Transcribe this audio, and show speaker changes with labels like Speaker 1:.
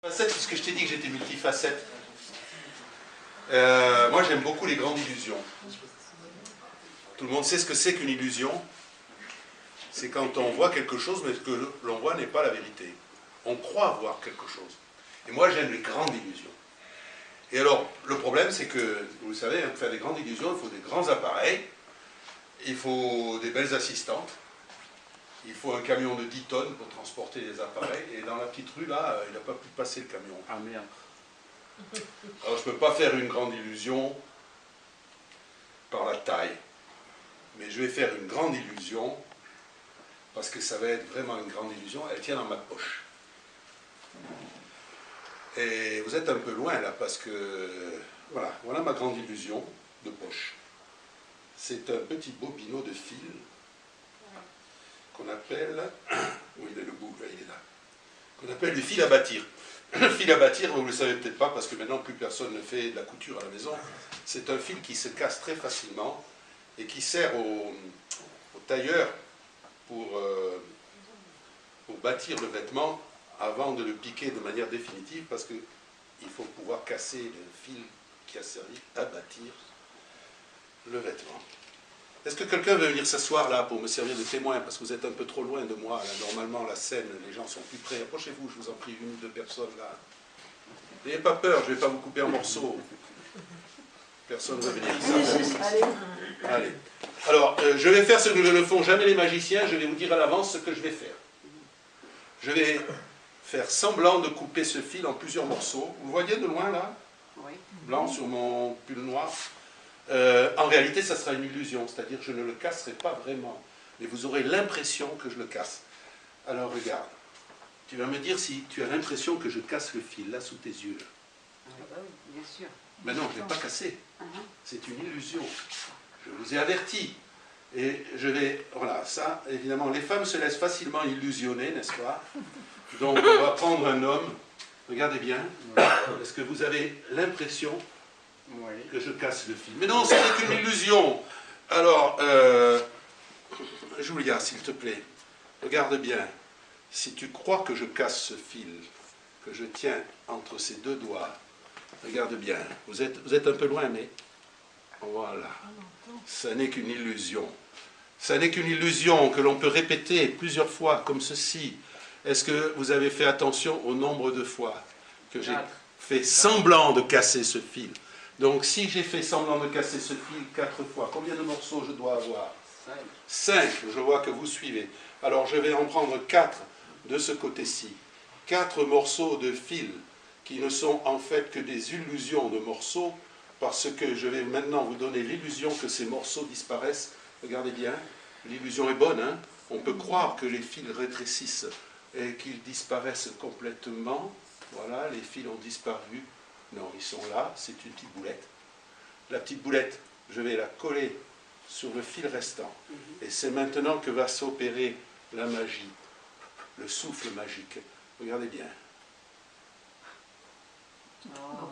Speaker 1: Facette, puisque je t'ai dit que j'étais multifacette. Moi, j'aime beaucoup les grandes illusions. Tout le monde sait ce que c'est qu'une illusion. C'est quand on voit quelque chose, mais ce que l'on voit n'est pas la vérité. On croit voir quelque chose. Et moi, j'aime les grandes illusions. Et alors, le problème, c'est que, vous le savez, pour faire des grandes illusions, il faut des grands appareils, il faut des belles assistantes, il faut un camion de 10 tonnes pour transporter les appareils, et dans la petite rue, là, il n'a pas pu passer le camion.
Speaker 2: Ah merde.
Speaker 1: Alors, je ne peux pas faire une grande illusion par la taille, mais je vais faire une grande illusion, parce que ça va être vraiment une grande illusion, elle tient dans ma poche. Et vous êtes un peu loin là, parce que, voilà ma grande illusion de poche. C'est un petit bobino de fil qu'on appelle, où il est le bout, là, il est là, qu'on appelle du fil à bâtir. Le fil à bâtir, vous ne le savez peut-être pas, parce que maintenant plus personne ne fait de la couture à la maison, c'est un fil qui se casse très facilement et qui sert au tailleur pour bâtir le vêtement avant de le piquer de manière définitive, parce qu'il faut pouvoir casser le fil qui a servi à bâtir le vêtement. Est-ce que quelqu'un veut venir s'asseoir là pour me servir de témoin, parce que vous êtes un peu trop loin de moi, là. Normalement la scène, les gens sont plus près. Approchez-vous, je vous en prie, une ou deux personnes là. N'ayez pas peur, je ne vais pas vous couper en morceaux. Personne ne va venir ici. Allez. Alors, je vais faire ce que ne font jamais les magiciens, je vais vous dire à l'avance ce que je vais faire. Je vais faire semblant de couper ce fil en plusieurs morceaux. Vous le voyez de loin là?
Speaker 3: Oui.
Speaker 1: Blanc sur mon pull noir. En réalité, ça sera une illusion, c'est-à-dire que je ne le casserai pas vraiment, mais vous aurez l'impression que je le casse. Alors regarde, tu vas me dire si tu as l'impression que je casse le fil, là, sous tes yeux.
Speaker 3: Ah bah oui, bien sûr.
Speaker 1: Mais non, je ne l'ai pas cassé. C'est une illusion. Je vous ai averti. Et je vais... Voilà, ça, évidemment, les femmes se laissent facilement illusionner, n'est-ce pas? Donc, on va prendre un homme. Regardez bien. Est-ce que vous avez l'impression que je casse le fil? Mais non, ce n'est qu'une illusion. Alors, Julia, s'il te plaît, regarde bien. Si tu crois que je casse ce fil, que je tiens entre ces deux doigts, regarde bien. Vous êtes un peu loin, mais... Voilà. Ça n'est qu'une illusion. Ça n'est qu'une illusion que l'on peut répéter plusieurs fois, comme ceci. Est-ce que vous avez fait attention au nombre de fois que j'ai fait semblant de casser ce fil? Donc, si j'ai fait semblant de casser ce fil 4 fois, combien de morceaux je dois avoir? 5. Je vois que vous suivez. Alors, je vais en prendre 4 de ce côté-ci. 4 morceaux de fil qui ne sont en fait que des illusions de morceaux, parce que je vais maintenant vous donner l'illusion que ces morceaux disparaissent. Regardez bien, l'illusion est bonne, hein? On peut croire que les fils rétrécissent et qu'ils disparaissent complètement. Voilà, les fils ont disparu. Non, ils sont là, c'est une petite boulette. La petite boulette, je vais la coller sur le fil restant. Et c'est maintenant que va s'opérer la magie, le souffle magique. Regardez bien.
Speaker 3: Oh.